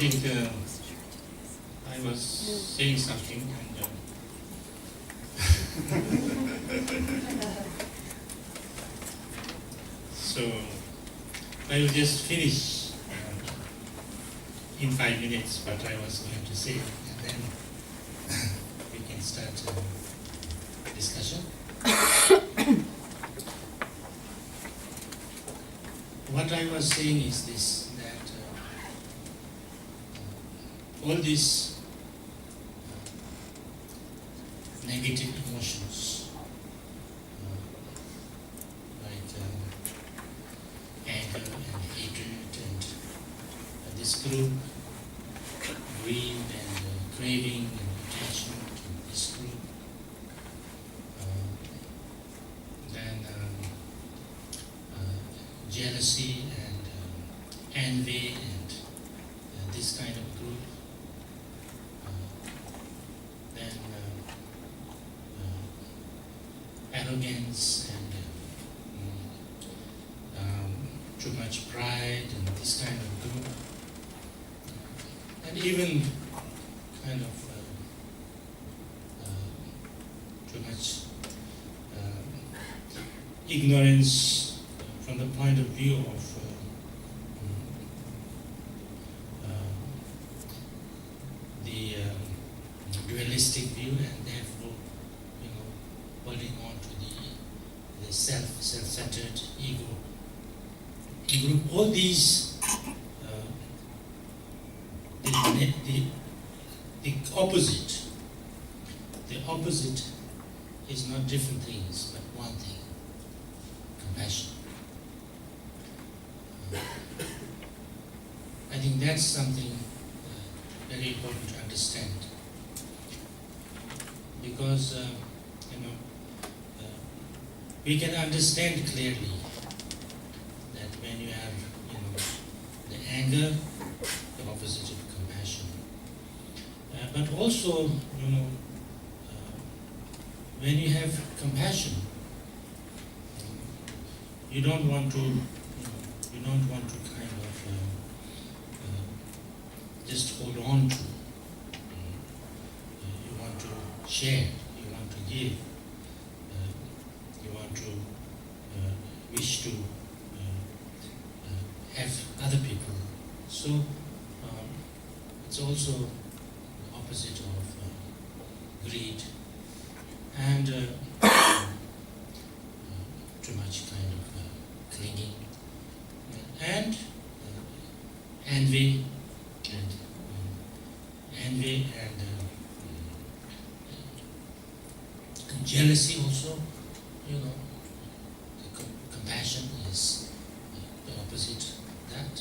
think I was saying something, and so I will just finish in 5 minutes what I was going to say, and then we can start discussion. What I was saying is this, that all these negative emotions, like anger and hatred and this group, greed and craving and attachment to this group, then jealousy and envy and this kind of group, then arrogance and too much pride and this kind of group, and even kind of too much ignorance from the point of view of the dualistic view, and therefore, holding on to the self-centered ego group. All these, the opposite is not different things, but one thing: compassion. I think that's something very important to understand, because we can understand clearly that when you have the anger, the opposite of compassion, but also when you have compassion, you don't want to kind of just hold on to. You want to share. You want to give. You want to wish to have other people. So it's also the opposite of greed and too much kind of clinging and envy and jealousy also. The compassion is the opposite of that,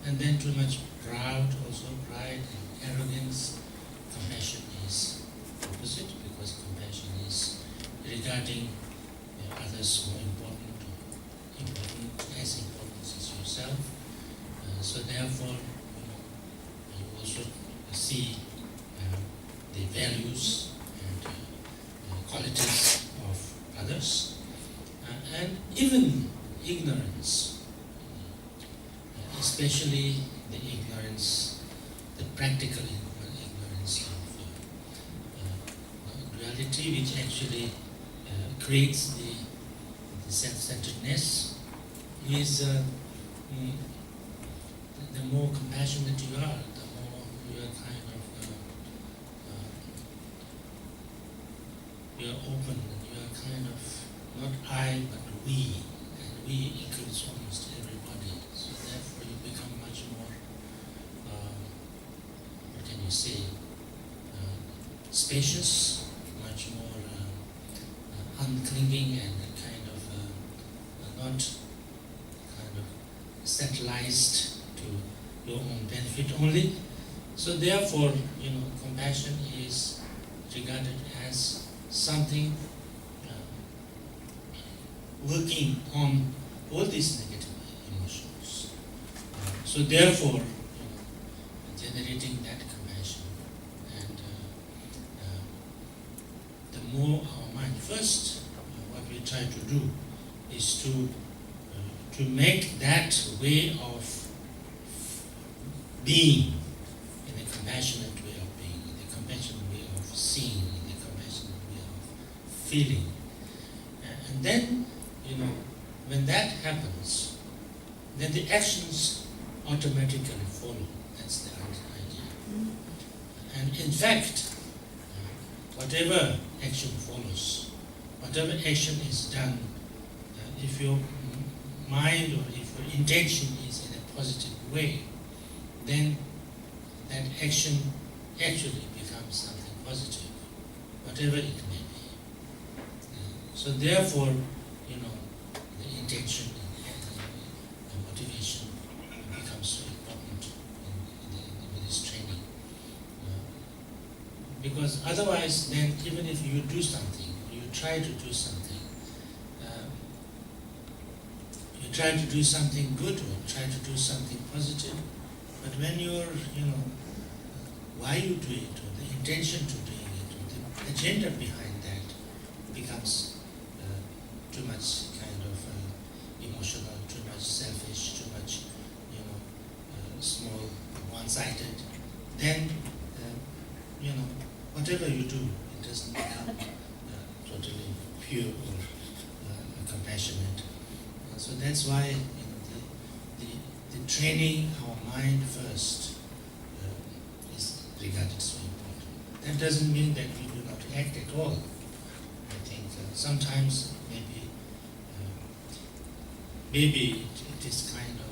and then too much pride and arrogance. Compassion is opposite, because compassion is regarding others more important as important as yourself. So therefore, you also see the values and qualities of others, and even ignorance, especially the ignorance, the practical ignorance of duality, which actually creates the self-centeredness, is the more compassionate you are, the more you are kind of you are open, and you are kind of not I but we, and we includes almost everybody. So therefore you become much more, what can you say, spacious, much more unclinging, and kind of not kind of centralized to your own benefit only. So therefore, compassion is regarded as something working on all these negative emotions. So therefore, generating that compassion, and the more our mind, first, what we try to do is to make that way of being, in a compassionate way of being, in a compassionate way of seeing, in a compassionate way of feeling. And then, when that happens, then the actions automatically follow. That's the idea. And in fact, whatever action follows, whatever action is done, if your mind or if your intention is in a positive way, then that action actually becomes something positive, whatever it may be. So therefore, the intention and the motivation becomes so important in Buddhist training. Because otherwise, then even if you do something, or you try to do something, you try to do something good or try to do something positive, but when you're, why you do it, or the intention to doing it, or the agenda behind that becomes too much kind of emotional, too much selfish, too much, small, one-sided, then, whatever you do, it doesn't become totally pure or compassionate. So that's why the training our mind first is regarded so important. That doesn't mean that we do not act at all. I think sometimes maybe it is kind of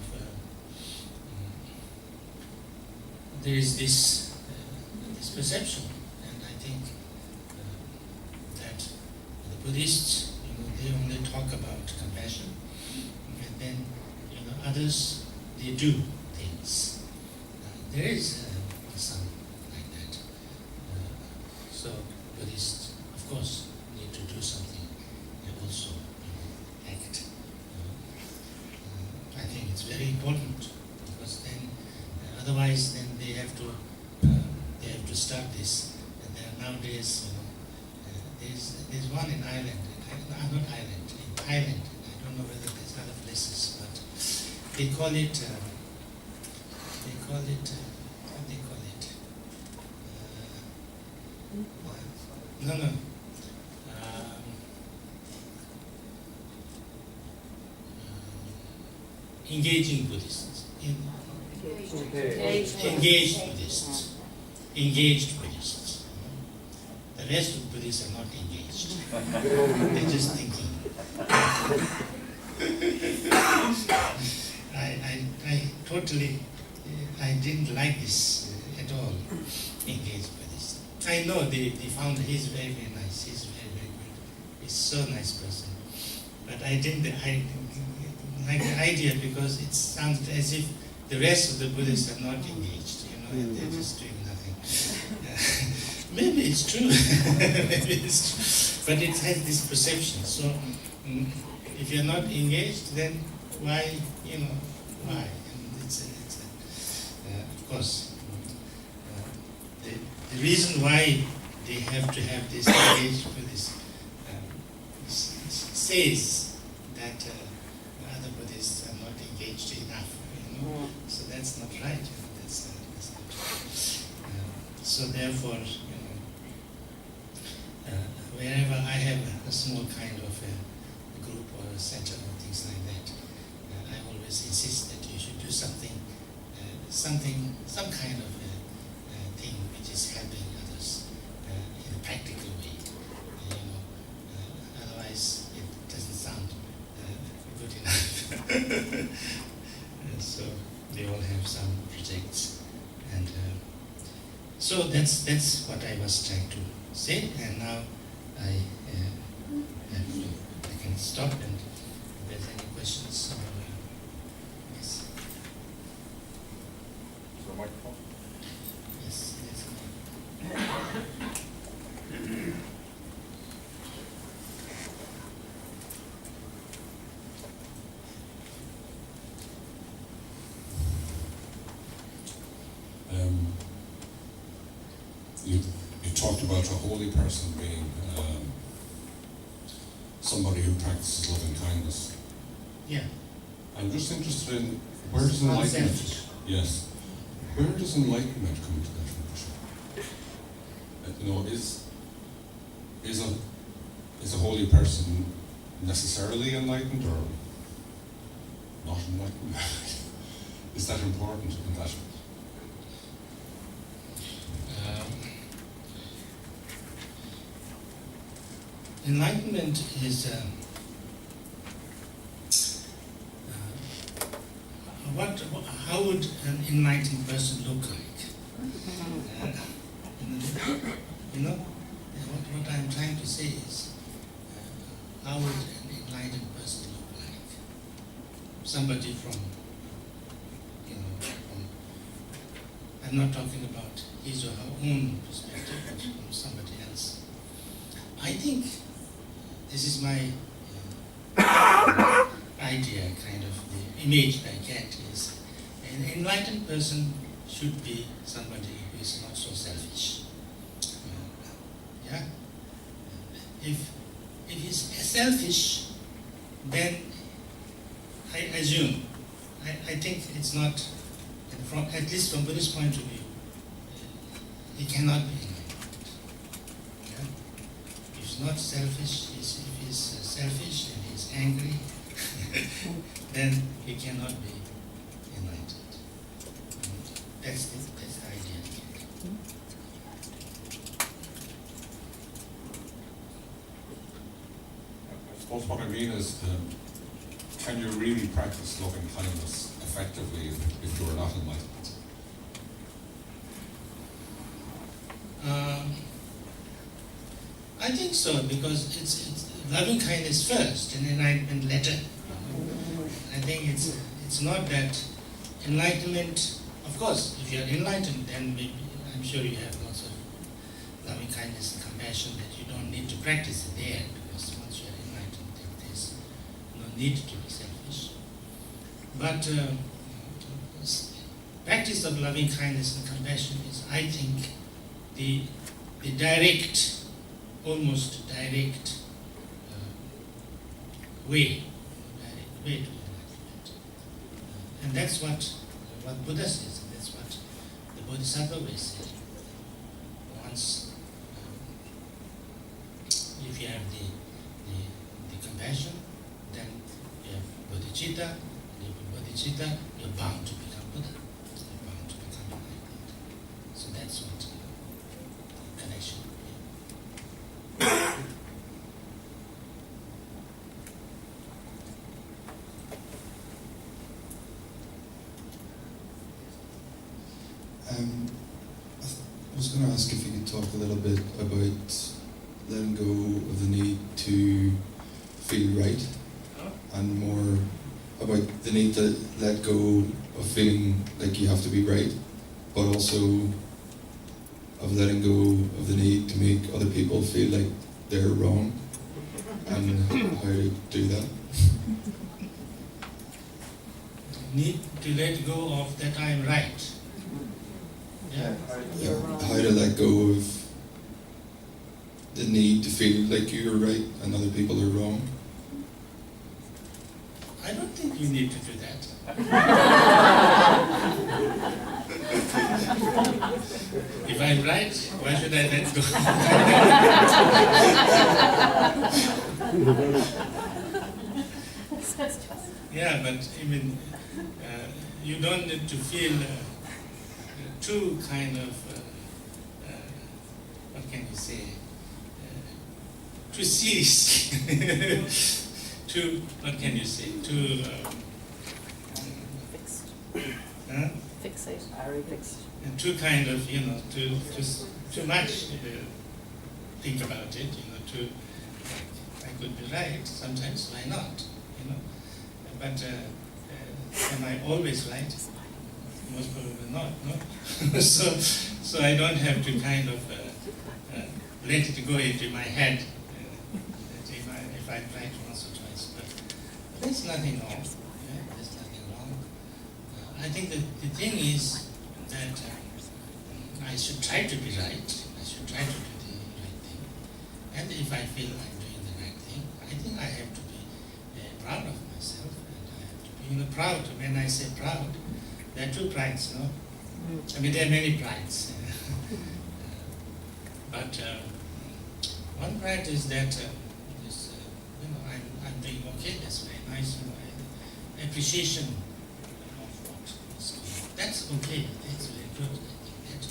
there is this perception, and I think that the Buddhists, they only talk about compassion, and then others, they do things. There is some like that. So Buddhists, of course, need to do something and also act. I think it's very important, because then otherwise then they have to start this. And then nowadays, there's one in Ireland, not Ireland, in Thailand. I don't know whether there's other places, but they call it, what do they call it? No. Engaging Buddhists. Engaged Buddhists. The rest of Buddhists are not engaged. They're just thinking. I didn't like this at all, engaged Buddhist. I know the founder, he's very, very nice. He's very, very good. He's so nice person. But I like the idea, because it sounds as if the rest of the Buddhists are not engaged, and they're just doing nothing. Maybe it's true. Maybe it's true. But it has this perception. So if you're not engaged, then why, why? And of course, the reason why they have to have this engaged Buddhist says that other Buddhists are not engaged enough, So that's not right. That's not right. So therefore, wherever I have a small kind of a group or a center or things like that, I always insist that you should do something, some kind of a thing which is helping others in a practical way. Otherwise, it doesn't sound good enough. So they all have some projects, and so that's what I was trying to say. And now I can stop, and if there's any questions. Yes. Is there a microphone? Yes. Yes. You talked about a holy person being somebody who practices loving kindness. Yeah. I'm just interested in, where does enlightenment? Unselfish. Yes. Where does enlightenment come into that picture? You know, is a holy person necessarily enlightened or not enlightened? Is that important in that? Enlightenment is how would an enlightened person look like? You know, what I'm trying to say is, how would an enlightened person look like? Somebody from, I'm not talking about his or her own perspective, but from somebody else. I think this is my idea, kind of the image I get is an enlightened person should be somebody who is not so selfish. Yeah? If he's selfish, then I assume, I think it's not, at least from Buddhist point of view, he cannot be enlightened. Yeah? If he's not selfish, if he's selfish and he's angry, then he cannot be enlightened. That's the idea. I suppose what I mean is, can you really practice loving kindness effectively if you are not enlightened? I think so, because it's loving kindness first and enlightenment later. I think it's not that enlightenment. Of course, if you are enlightened, then maybe, I'm sure you have lots of loving kindness and compassion that you don't need to practice it there, because once you are enlightened, then there's no need to be selfish. But practice of loving kindness and compassion is, I think, the direct, almost direct way to enlightenment. And that's what Buddha says, and that's what the Bodhisattva way said. Once, if you have the compassion, then you have bodhicitta, and if you have bodhicitta, you're bound to become Buddha. You're bound to become enlightened. So that's what connection. I was going to ask if you could talk a little bit about letting go of the need to feel right, and more about the need to let go of feeling like you have to be right, but also of letting go of the need to make other people feel like they're wrong, and how to do that. Need to let go of that I'm right. Yeah. How to let go of the need to feel like you're right and other people are wrong. I don't think you need to do that. If I'm right, why should I let go? Yeah, but even you don't need to feel too kind of, what can you say, too serious, too, what can you say, too, Fixate. and too kind of, too much think about it, too, I could be right sometimes, why not, but am I always right? Most probably not, no? so I don't have to kind of let it go into my head that if I try to once or twice. But there's nothing wrong. Yeah, there's nothing wrong. I think that the thing is that I should try to be right. I should try to do the right thing. And if I feel I'm doing the right thing, I think I have to be proud of myself. And I have to be proud. When I say proud, there are two prides, no? I mean, there are many prides. But one pride is that I'm doing okay, that's very nice, appreciation of what is going on. That's okay, that's very good. I think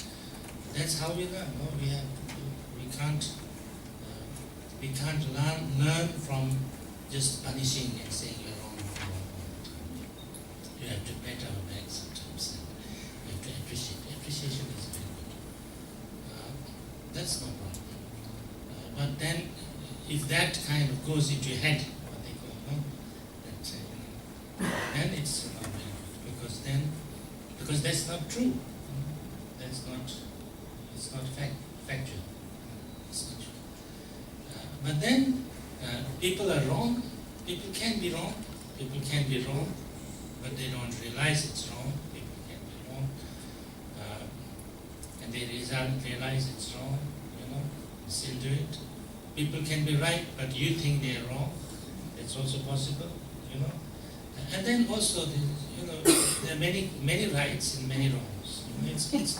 that's how we learn. No? We can't learn from just punishing and saying you're wrong. You have to pat our back sometimes. You have to appreciate. Appreciation is very good. That's no problem. But then, if that kind of goes into your head, what they call, then it's not very good, because that's not true. It's not factual. It's not true. But then people are wrong. People can be wrong. People can be wrong, but they don't realize it's wrong. People can be wrong, and they realize it's wrong. Still do it. People can be right, but you think they are wrong. It's also possible. And then also, there are many rights and many wrongs.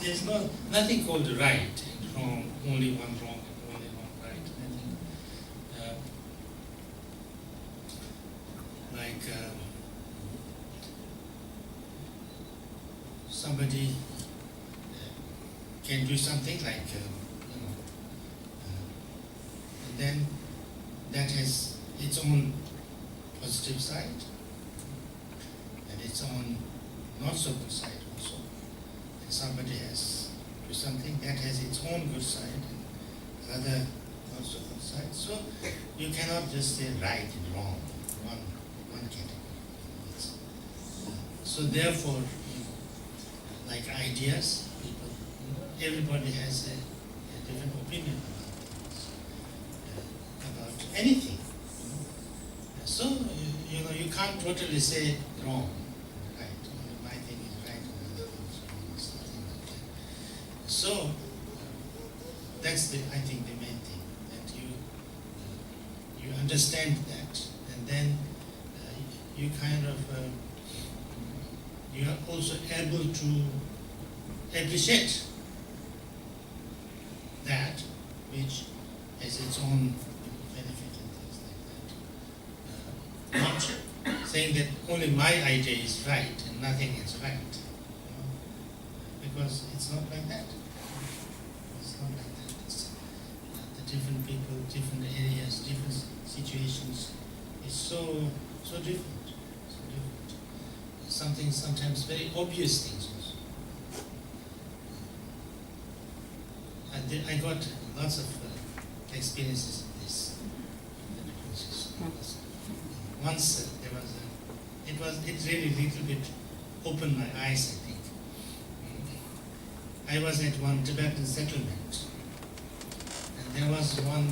There's nothing called right and wrong. Only one wrong and only one right. I think, somebody can do something like, and then that has its own positive side and its own not so good side also. And somebody has do something that has its own good side and another not so good side. So you cannot just say right and wrong, one category. So therefore, like ideas, people, everybody has a different opinion about anything. So you can't totally say wrong, right? My thing is right, another thing is wrong. It's nothing like that. So that's I think the main thing, that you understand that, and then you kind of you are also able to appreciate that which has its own benefit and things like that. Not saying that only my idea is right and nothing is right, because it's not like that. It's not like that. It's, the different people, different areas, different situations is so different. Something sometimes very obvious things also. I got lots of experiences in this. Once there was it really little bit opened my eyes, I think. I was at one Tibetan settlement, and there was one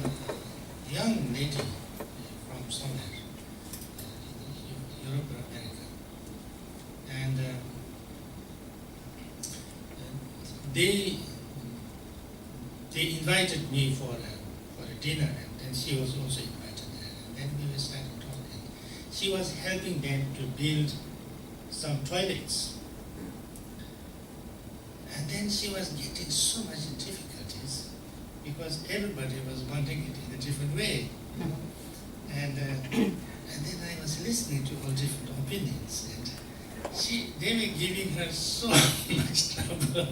young lady from somewhere, Europe or America. And they invited me for a dinner, and then she was also invited there. And then we were starting talking. She was helping them to build some toilets. And then she was getting so much difficulties because everybody was wanting it in a different way. And then I was listening to all different opinions. And they were giving her so much trouble.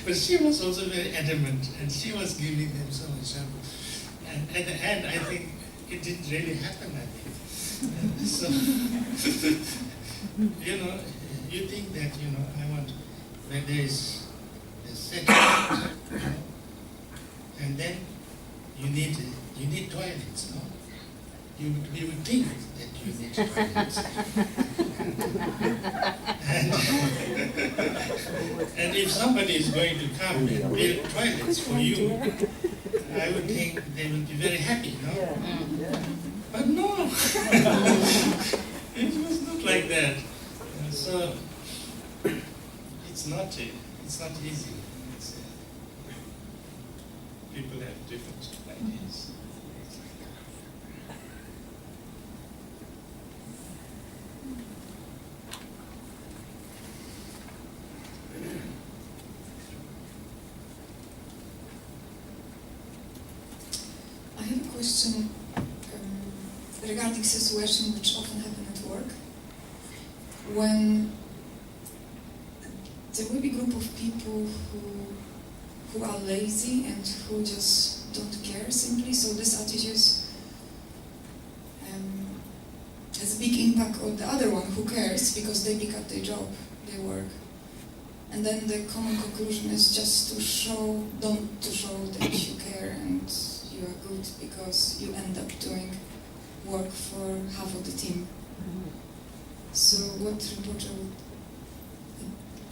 But she was also very adamant, and she was giving them so much trouble. And at the end, I think it didn't really happen, I think. So, you think that, I want, when there is a settlement, and then you need toilets, no? You would think that you need toilets. And if somebody is going to come and build toilets for you, I would think they would be very happy, no? But no, it was not like that. So it's not easy. People have different ideas. question regarding situation which often happen at work. When there will be group of people who are lazy and who just don't care simply, so this attitude has a big impact on the other one who cares because they pick up their job, their work. And then the common conclusion is just to show that you care and you are good because you end up doing work for half of the team. So what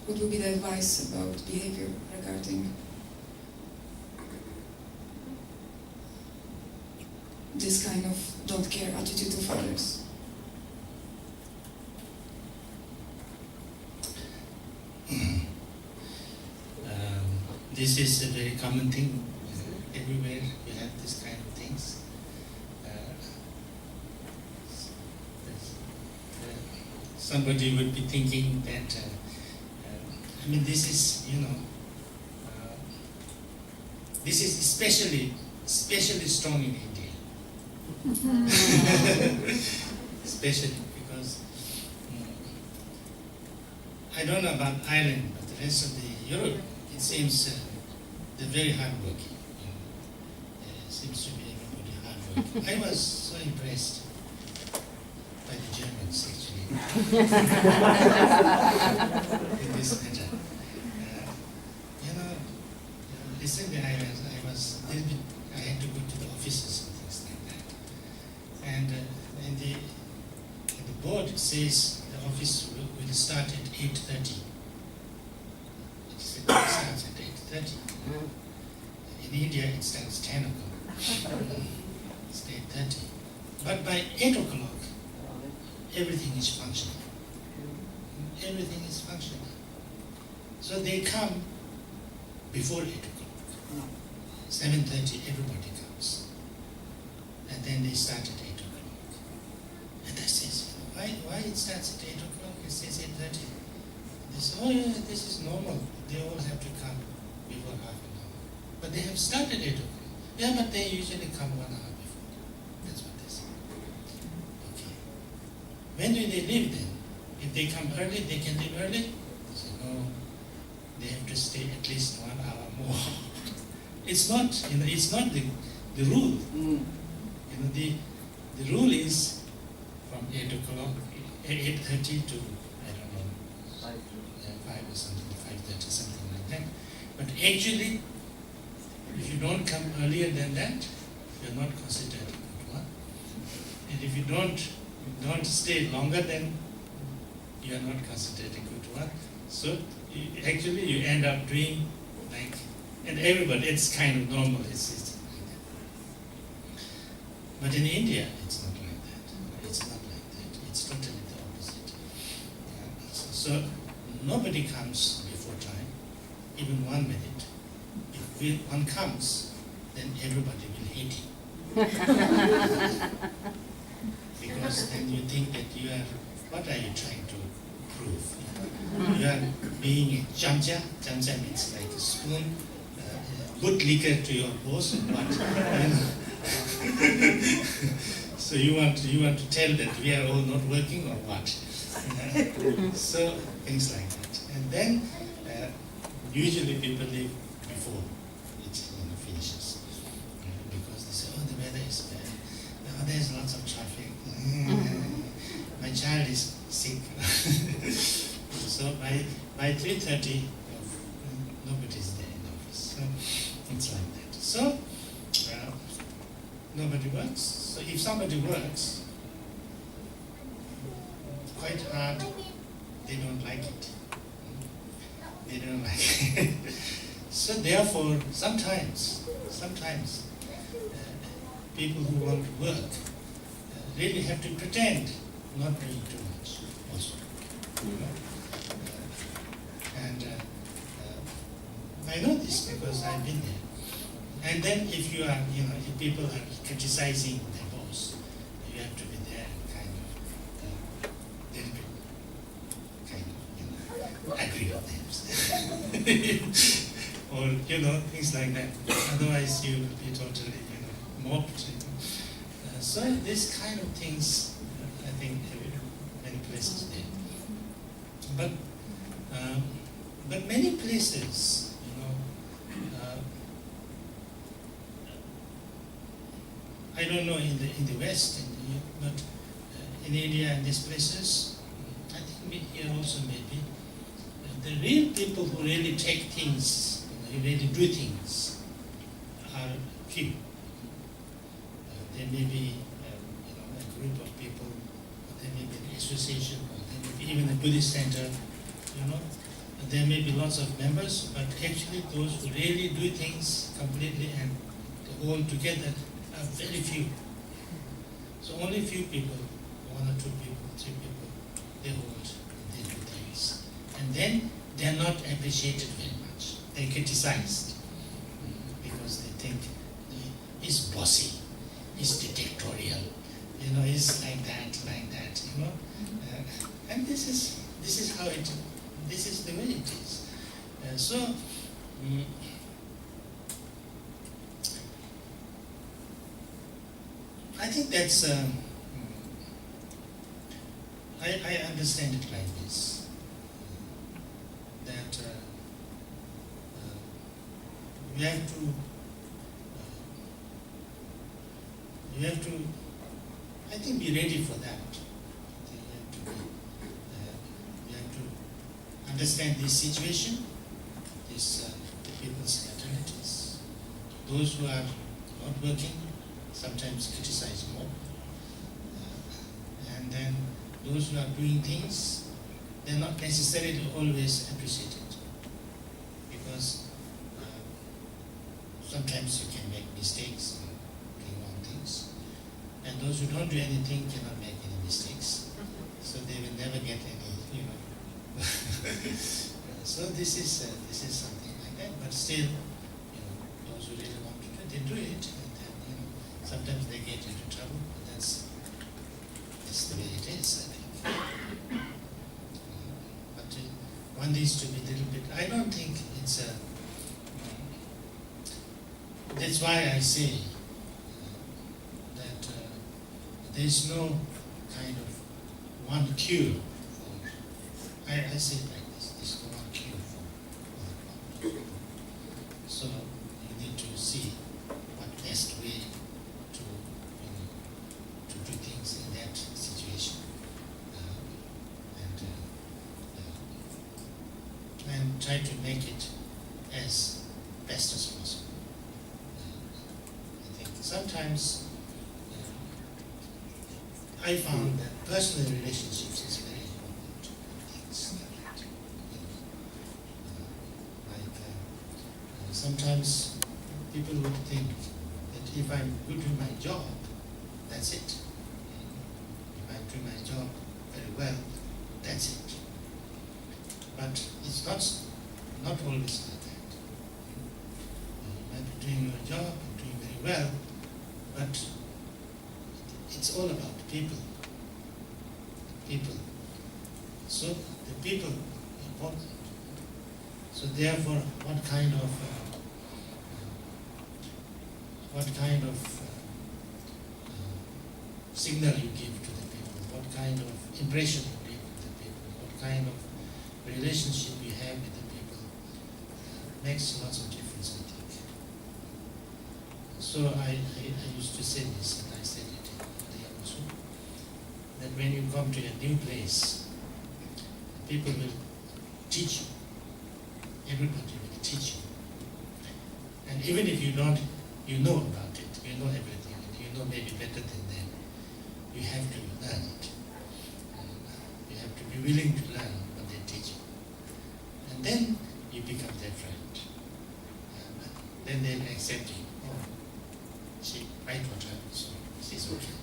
would be the advice about behavior regarding this kind of don't care attitude of others? This is a very common thing. Everywhere you have this kind of things. Somebody would be thinking that, I mean, this is, this is especially strong in India. Especially because, I don't know about Ireland, but the rest of the Europe, it seems they're very hardworking. Seems to be everybody hardworking. I was so impressed by the Germans, actually, in this matter. Recently I had to go to the offices and things like that. And the board says the office will start at 8:30. It starts at 8:30. In India it starts 10 o'clock. It's 8:30. But by 8 o'clock, everything is functional. Everything is functional. So they come before 8 o'clock. 7:30, everybody comes. And then they start at 8 o'clock. And I says, why it starts at 8 o'clock? It says 8:30. They say, oh yeah, this is normal. They always have to come before half an hour. But they have started 8 o'clock. Yeah, but they usually come 1 hour before. That's what they say. Okay. When do they leave then? If they come early, they can leave early? They say, no, they have to stay at least 1 hour more. It's not, it's not the rule. The rule is from 8 o'clock, 8:30 to, I don't know, 5 or something, 5:30, something like that. But actually, if you don't come earlier than that, you're not considered a good one. And if you don't stay longer than, you are not considered a good one. So actually you end up doing like, and everybody, it's kind of normal, it's like that. But in India, it's not like that. It's not like that. It's totally the opposite. So nobody comes before time, even 1 minute. If one comes, then everybody will hate him. Because then you think that you are, what are you trying to prove? You are being a chamcha. Chamcha means like a spoon. Put liquor to your boss or what? So you want to tell that we are all not working or what? So things like that. And then usually people leave before it finishes. Because they say, oh, the weather is bad. Oh, there's lots of traffic. My child is sick. So by 3:30, nobody's there in the office. So it's like that. So nobody works. So if somebody works quite hard, they don't like it. They don't like it. So therefore, sometimes people who want to work really have to pretend not doing too much also. And I know this because I've been there. And then if you are, if people are criticizing their boss, you have to be there and kind of, agree with them. Or, things like that. Otherwise you will be totally, mocked. So this kind of things, I think, many places there. But many places, I don't know in the West, but in India and these places, I think here also maybe, the real people who really take things, who really do things, are few. There may be a group of people, or there may be an association, or there may be even a Buddhist center, There may be lots of members, but actually those who really do things completely and all together are very few. So only few people, 1 or 2 people, 3 people, they hold and they do things. And then they are not appreciated very much. They are criticized because they think he's bossy, he's dictatorial, he's like that, and this is how it. This is the way it is. I think that's. I understand it like this. That we have to. I think be ready for that. Understand this situation, people's alternatives. Those who are not working sometimes criticize more. And then those who are doing things, they're not necessarily always appreciated. Because sometimes you can make mistakes in doing wrong things. And those who don't do anything cannot make any mistakes. So they will never get any, So this is something like that, but still, those who really want to do it, they do it, and then sometimes they get into trouble. But that's the way it is, I think. But one needs to be a little bit. I don't think it's a. That's why I say that there is no kind of one cure. I say it like this, there's no one cure for the problem. So you need to see what best way to do things in that situation. And try to make it as best as possible. I think sometimes I found that personal relationships is very important things. Sometimes people would think that if I'm good at my job, that's it. If I do my job very well, that's it. But it's not always like that. You might be doing your job, doing very well, but it's all about people. People. So the people are important. So therefore, what kind of signal you give to the people, what kind of impression you give to the people, what kind of relationship you have with the people makes lots of difference, I think. So I used to say this, and I said it earlier also, that when you come to a new place, people will teach you. Everybody will teach you. And even if you don't, you know about it, you know everything, and you know maybe better than them, you have to learn it. You have to be willing to learn what they teach you. And then you become their friend. Then they'll accept you. Oh, she might want her, so she's okay.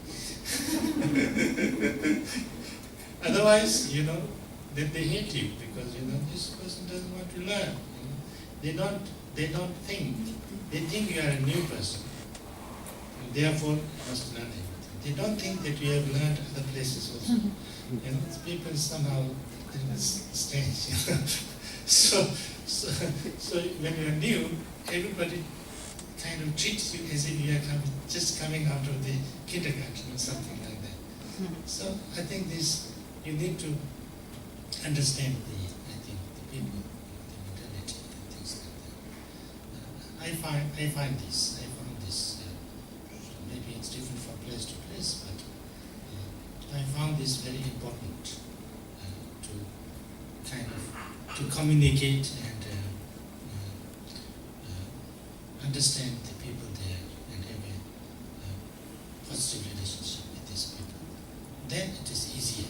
Otherwise, then they hate you because this person doesn't want to learn. They don't think. They think you are a new person, and therefore must learn everything. They don't think that you have learned other places also. People somehow in this stage. So when you are new, everybody kind of treats you as if you are just coming out of the kindergarten or something like that. So I think this, you need to understand the people, the mentality and things like that. I found this, maybe it's different from place to place, but I found this very important to kind of, to communicate and understand the people there and have a positive relationship with these people. Then it is easier.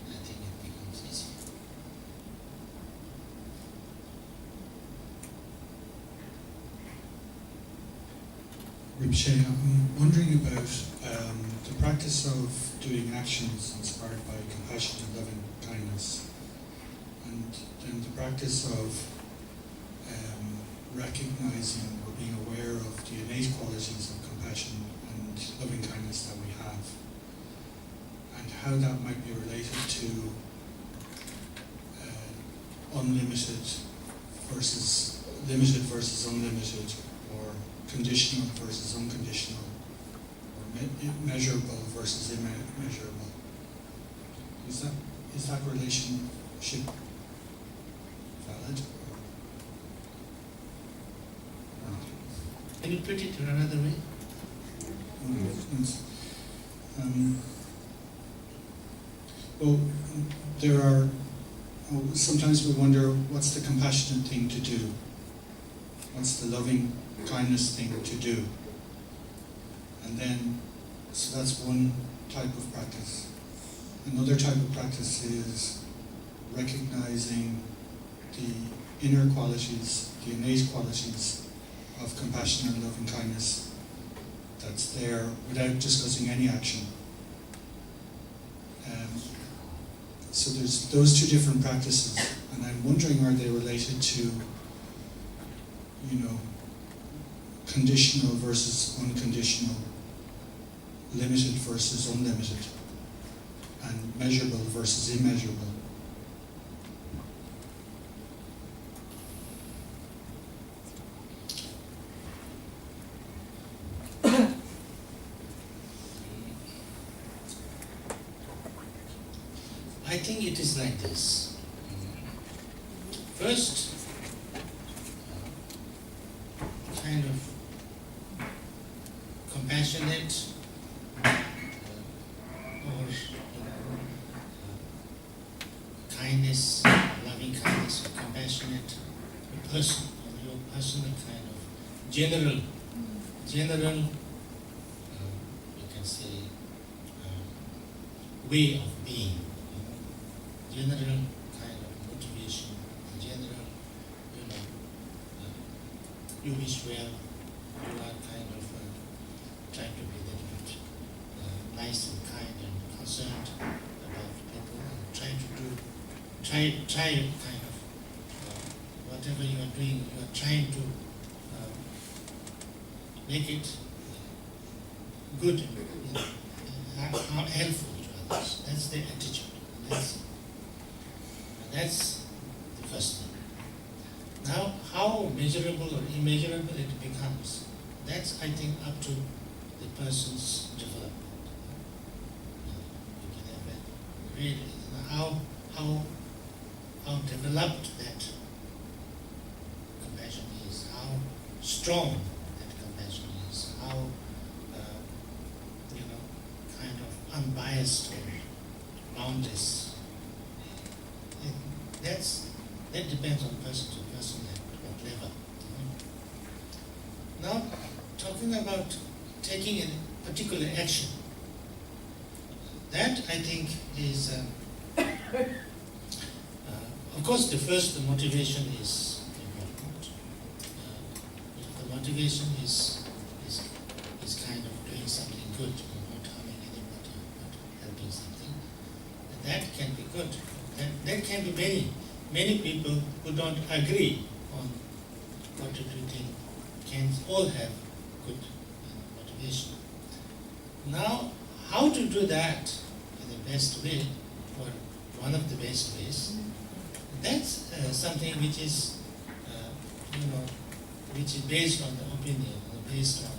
I think it becomes easier. Rinpoche, I'm wondering about the practice of doing actions inspired by compassion and loving kindness, and then the practice of recognizing or being aware of the innate qualities of compassion and loving kindness that we have, and how that might be related to unlimited versus limited versus unlimited, or conditional versus unconditional, or measurable versus immeasurable. Is that relationship valid? Can you put it in another way? Well, there are. Sometimes we wonder, what's the compassionate thing to do? What's the loving kindness thing to do? And then, so that's one type of practice. Another type of practice is recognizing the inner qualities, the innate qualities of compassion and loving kindness that's there without discussing any action. So there's those two different practices, and I'm wondering, are they related to, conditional versus unconditional, limited versus unlimited, and measurable versus immeasurable? I think it is like this. First, kind of compassionate or kindness, loving kindness, or compassionate person, or your personal kind of general, you can say, way of being. General kind of motivation, general, you wish well, you are kind of trying to be a little bit nice and kind and concerned about people, and try kind of, whatever you are doing, you are trying to make it good, helpful to others. That's the attitude. That's the first thing. Now, how measurable or immeasurable it becomes, that's, I think, up to the person's development. You can have a really, how developed that compassion is, how strong that compassion is, how, kind of unbiased or boundless. That depends on person to person at what level. Now, talking about taking a particular action, that I think is, of course, the first motivation is important. If the motivation is kind of doing something good, not harming anybody, not helping something, that can be good. There can be many people who don't agree on what to do, can all have good motivation. Now, how to do that in the best way, or one of the best ways, that's something which is, which is based on the opinion, or based on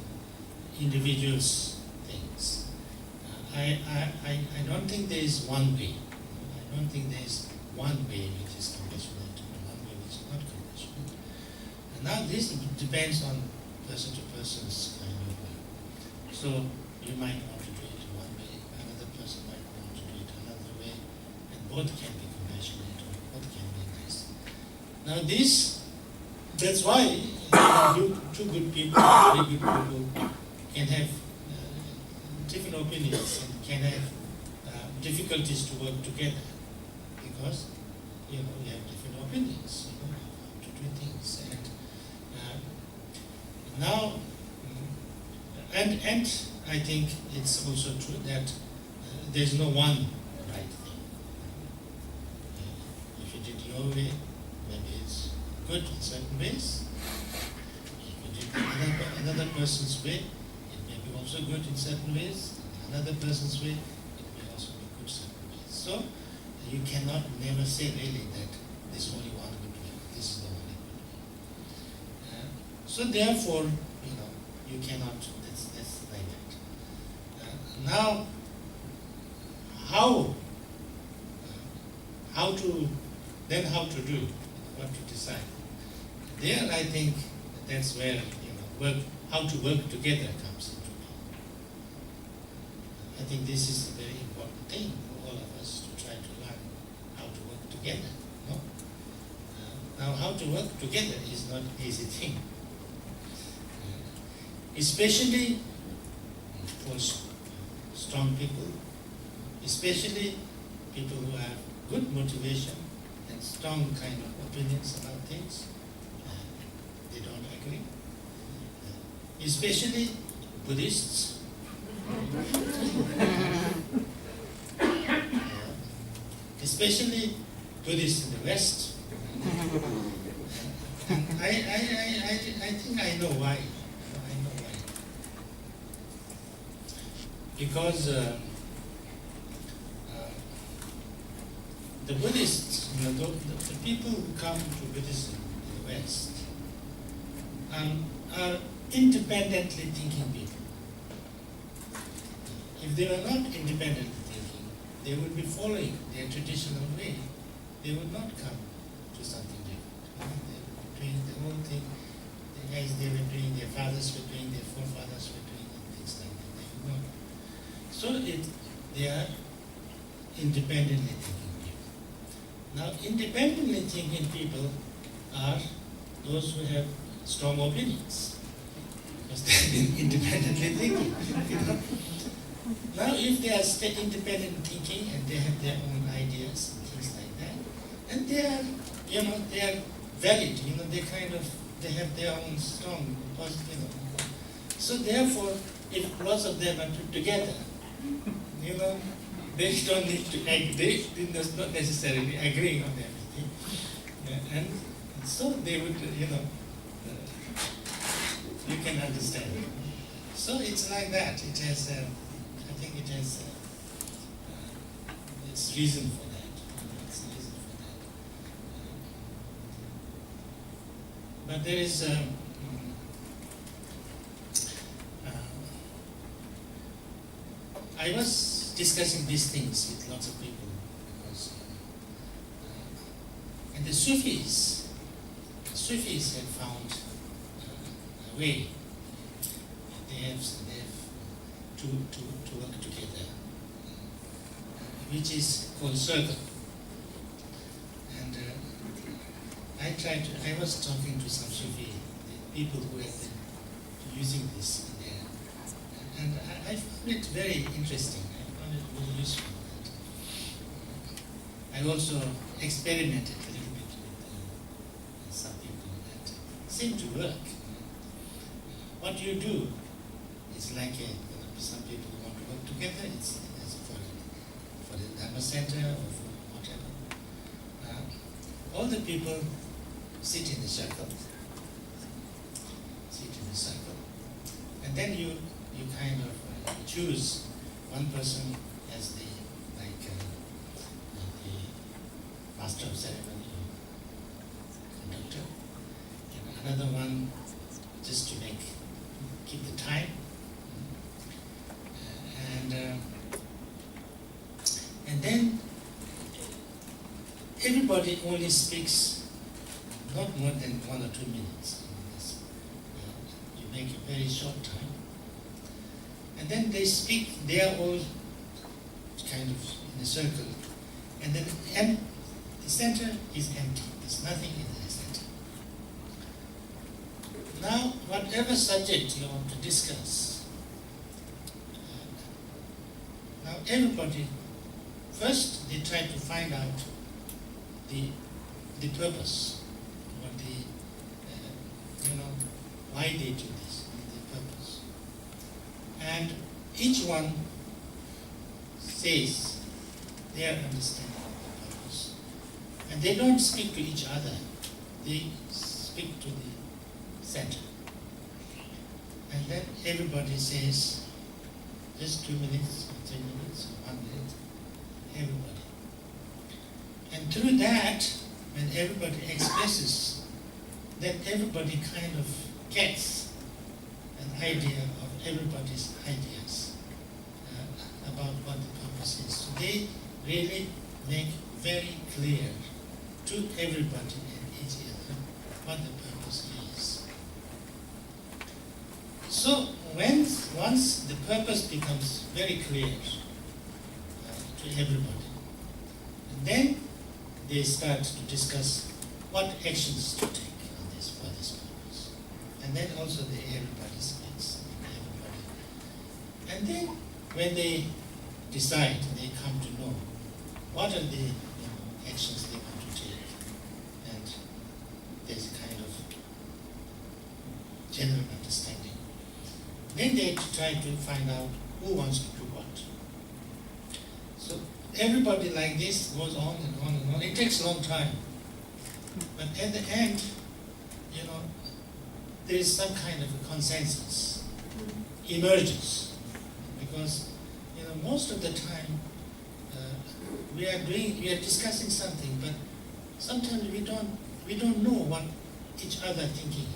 individuals' things. I don't think there is one way. I don't think there is one way which is compassionate and one way which is not compassionate. And now this depends on person to person's kind of so you might want to do it one way, another person might want to do it another way, and both can be compassionate or both can be nice. Now that's why two good people, three good people can have different opinions and can have difficulties to work together because you have different opinions, how to do things. And now, and I think it's also true that there's no one right thing. If you did your way, maybe it's good in certain ways. If you did another person's way, it may be also good in certain ways. Another person's way, it may also be good in certain ways. So you cannot never say really that there's only one good way. This is the only good way. So therefore, you cannot. That's like that. Now, how to do, what to decide. There, I think that's where how to work together comes into play. I think this is a very important thing for all of us to try to learn how to work together. No? Now, how to work together is not an easy thing, especially for strong people, especially people who have good motivation and strong kind of opinions about things. They don't agree. Especially Buddhists. Especially Buddhists in the West. I think I know why. Because the Buddhists, the people who come to Buddhism in the West are independently thinking people. If they were not independently thinking, they would be following their traditional way. They would not come to something different. They were doing the whole thing, as they were doing, their fathers were doing, their forefathers were doing, and things like that. They would not. So they are independently thinking people. Now, independently thinking people are those who have strong opinions, because they're independently thinking. Now, if they are independent thinking and they have their own ideas and things like that, and they are valid, they have their own strong positive, So therefore, if lots of them are put together, they don't need to agree, they not necessarily agreeing on everything. And so they would, you can understand. So it's like that. It has, I think it has, it's reason for that. It's reason for that. But there is, I was discussing these things with lots of people because, and the Sufis have found a way. They have to work together, which is called circle. And I was talking to some Sufi people who have been using this in their, and I found it very interesting. I found it very useful. I also experimented a little bit with some people that seem to work. What you do is like some people want to work together. It's for the Dharma Center or for whatever. All the people sit in the circle. And then you kind of choose one person as the master of ceremony, conductor, and another one everybody only speaks not more than 1 or 2 minutes. You make a very short time. And then they speak, they are all kind of in a circle. And then the center is empty. There's nothing in the center. Now, whatever subject you want to discuss, now everybody, first they try to find out the purpose, what why they do this, the purpose. And each one says their understanding of the purpose. And they don't speak to each other, they speak to the center. And then everybody says, just 2 minutes, 3 minutes, 1 minute, everybody. And through that, when everybody expresses, then everybody kind of gets an idea of everybody's ideas about what the purpose is. So they really make very clear to everybody and each other what the purpose is. So once the purpose becomes very clear to everybody, then they start to discuss what actions to take on this for this purpose. And then also everybody speaks, everybody. And then when they decide, they come to know what are the actions they want to take. And there's a kind of general understanding. Then they try to find out who wants to do what. So everybody like this goes on and on and on. It takes a long time. But at the end, there is some kind of a consensus emerges. Because, most of the time we are discussing something, but sometimes we don't know what each other thinking.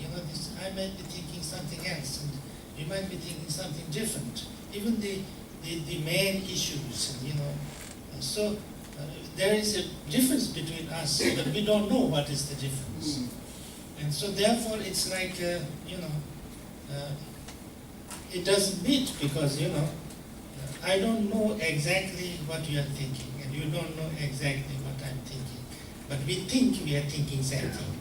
I might be thinking something else, and you might be thinking something different. Even the main issues, so there is a difference between us, but we don't know what is the difference. And so therefore it's like, it doesn't meet because, I don't know exactly what you are thinking, and you don't know exactly what I'm thinking. But we think we are thinking same thing,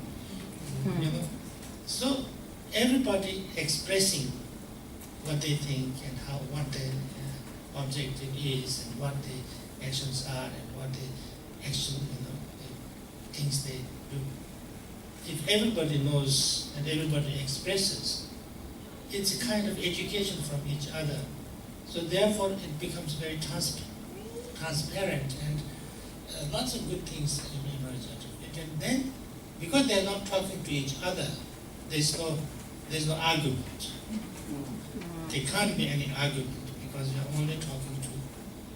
So everybody expressing what they think and what the objective is and what the actions are and what the action, the things they do. If everybody knows and everybody expresses, it's a kind of education from each other. So therefore it becomes very transparent and lots of good things emerge out of it. And then, because they're not talking to each other, there's no argument. There can't be any argument because you're only talking to.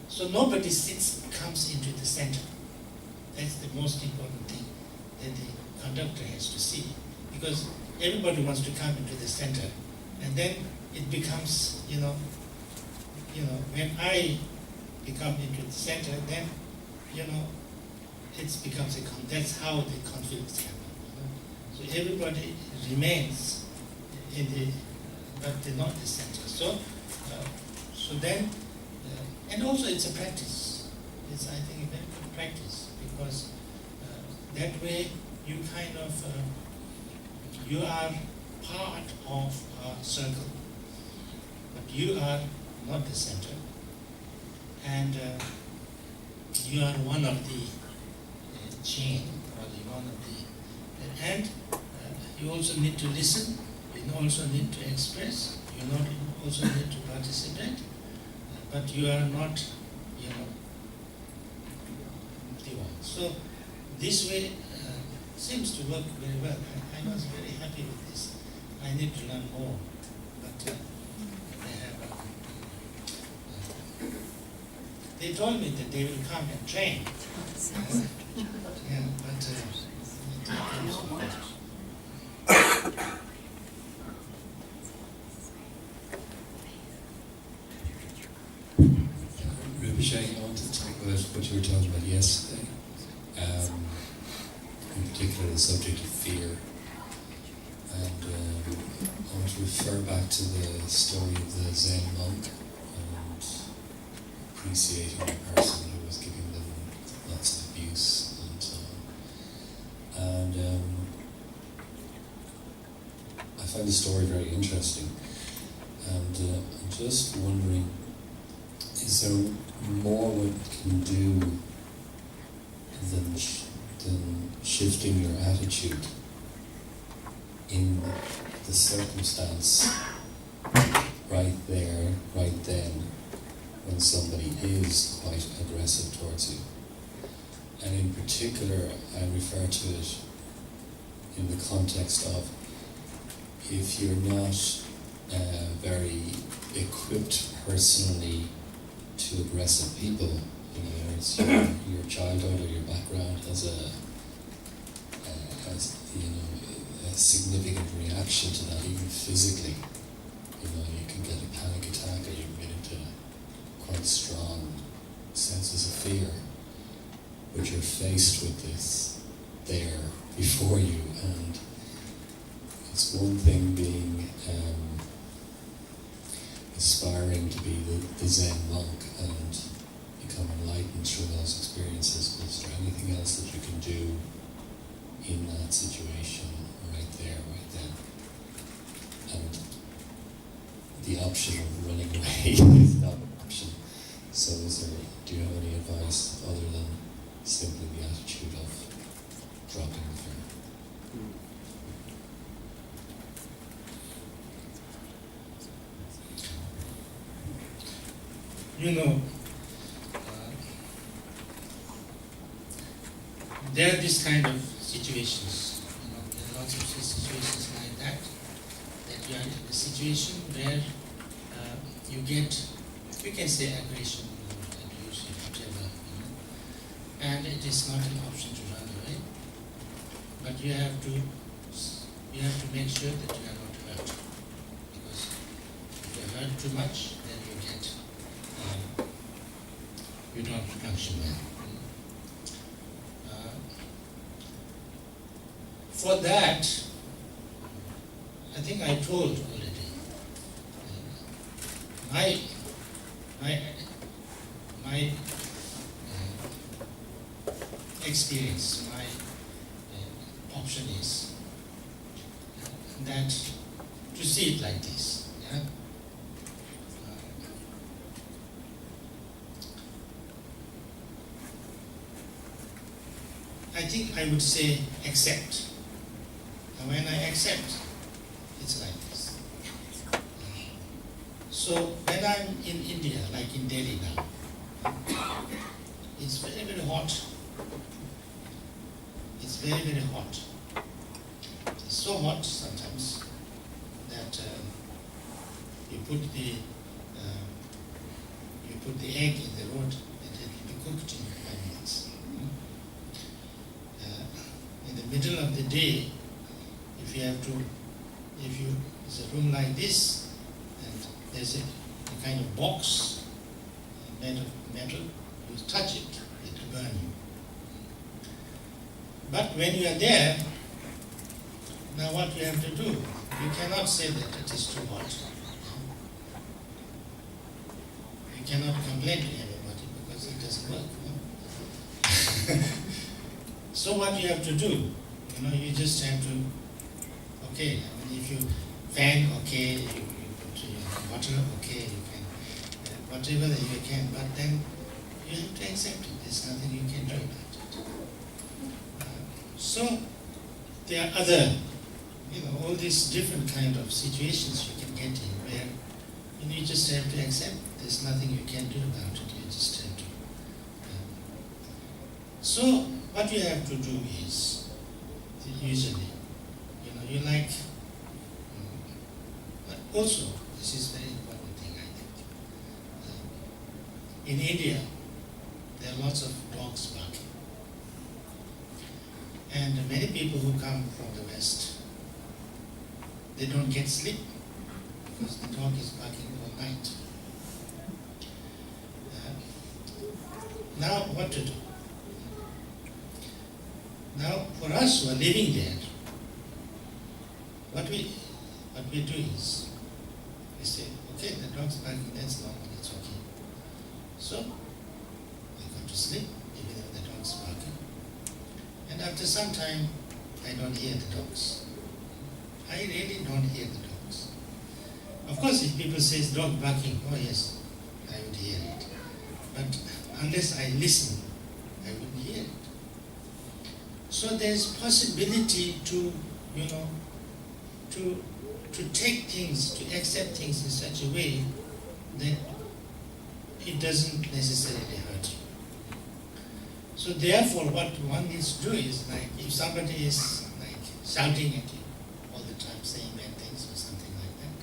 So nobody comes into the center. That's the most important thing that the conductor has to see. Because everybody wants to come into the center. And then it becomes, when I become into the center, then, it becomes that's how the conflicts happen. So everybody remains but they're not the center. So then, and also it's a practice. It's, I think, a very good practice because that way you kind of, you are part of a circle, but you are not the center, and you are one of the chain, or one of the, and you also need to listen, you also need to express, you also need to participate, but you are not, the one. So this way seems to work very well. I was very happy with this. I need to learn more, but they told me that they will come and train. Yeah, but Rinpoche, I want to talk about what you were talking about yesterday. particular the subject of fear. And I want to refer back to the story of the Zen monk and appreciating the person who was giving them lots of abuse and so on. And I find the story very interesting. And I'm just wondering, is there more one can do than shifting your attitude in the circumstance right there, right then, when somebody is quite aggressive towards you? And in particular, I refer to it in the context of if you're not very equipped personally to aggressive people, you know, it's your childhood or your background has a significant reaction to that, even physically. You know, you can get a panic attack or you can get into quite strong senses of fear, but you're faced with this there before you, and it's one thing being aspiring to be the Zen monk and become enlightened through those experiences, but is there anything else that you can do in that situation, right there, right then? And the option of running away is not an option. So do you have any advice other than simply the attitude of dropping the fear? You know, there are this kind of situations. You know, there are lots of situations like that. That you are in a situation where you get, you can say aggression or abuse or whatever, you know, and it is not an option to run away. But you have to make sure that you are not hurt, because if you are hurt too much, then you get you don't function well. For that, I think I told already. My experience, my option is that to see it like this. Yeah? I think I would say accept. And when I accept, it's like this. So when I'm in India, like in Delhi now, it's very, very hot. It's very, very hot. It's so hot sometimes that you put the egg in the road and it will be cooked in 5 minutes. In the middle of the day, it's a room like this, and there's a kind of box made of metal, you touch it, it will burn you. But when you are there, now what you have to do, you cannot say that it is too hot. You cannot complain to everybody because it doesn't work. No? So what you have to do, you just have to, okay, if you fan, okay, you put your water, okay, you can, whatever that you can, but then you have to accept it. There's nothing you can do about it. So there are other, all these different kind of situations you can get in where you just have to accept. There's nothing you can do about it. You just have to. So what you have to do is, usually, you like. But also, this is a very important thing, I think. In India, there are lots of dogs barking. And many people who come from the West, they don't get sleep because the dog is barking all night. Now, what to do? Now, for us who are living there, what we do is, we say, okay, the dog's barking, that's normal, that's okay. So, I go to sleep, even if the dog's barking. And after some time, I don't hear the dogs. I really don't hear the dogs. Of course, if people say dog barking, oh yes, I would hear it. But unless I listen, I wouldn't hear it. So there's possibility to, to take things, to accept things in such a way that it doesn't necessarily hurt you. So therefore, what one needs to do is, like, if somebody is like shouting at you all the time, saying bad things or something like that,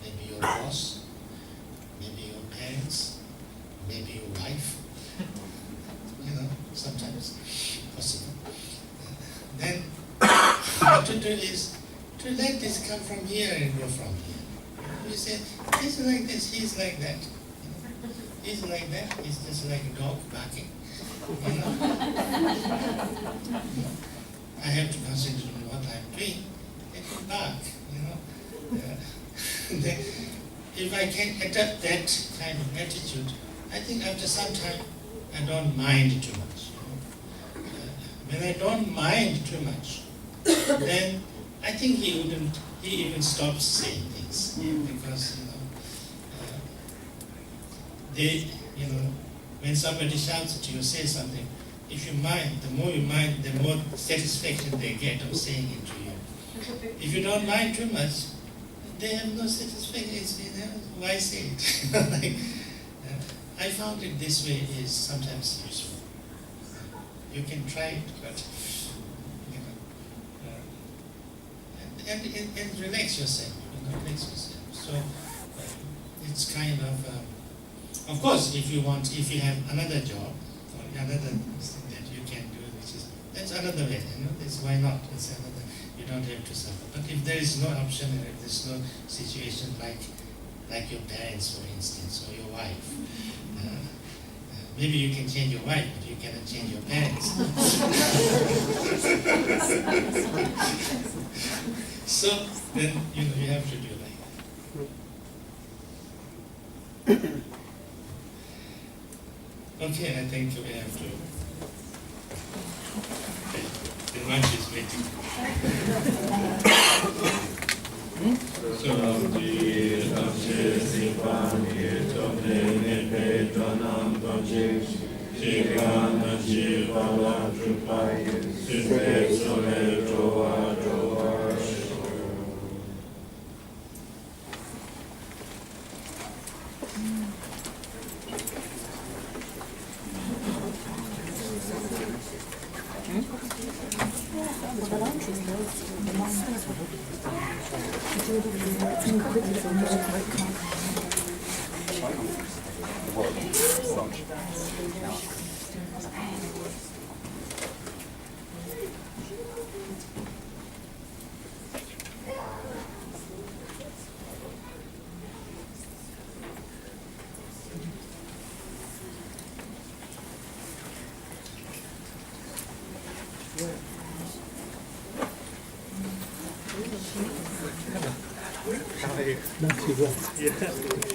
maybe your boss, maybe your parents, maybe your wife, sometimes possible. Then what to do is to let this come from here and go from here. You say, he's like this, he's like that. He's like that, he's just like a dog barking. I have to concentrate on what I'm doing. Let him bark, If I can adopt that kind of attitude, I think after some time I don't mind too much. When I don't mind too much, then I think he even stops saying things, because when somebody shouts at you or says something, if you mind, the more you mind, the more satisfaction they get of saying it to you. If you don't mind too much, they have no satisfaction. Why say it? I found it this way is sometimes useful. You can try it, but and relax yourself. Relax yourself. So it's kind of course, if you have another job or another thing that you can do, that's another way. That's why not. It's another. You don't have to suffer. But if there is no option, or if there's no situation like your parents, for instance, or your wife. Maybe you can change your wife, but you cannot change your parents. So then you have to do like that. Okay, I think we have to. The lunch is waiting. Not too bad. Yeah.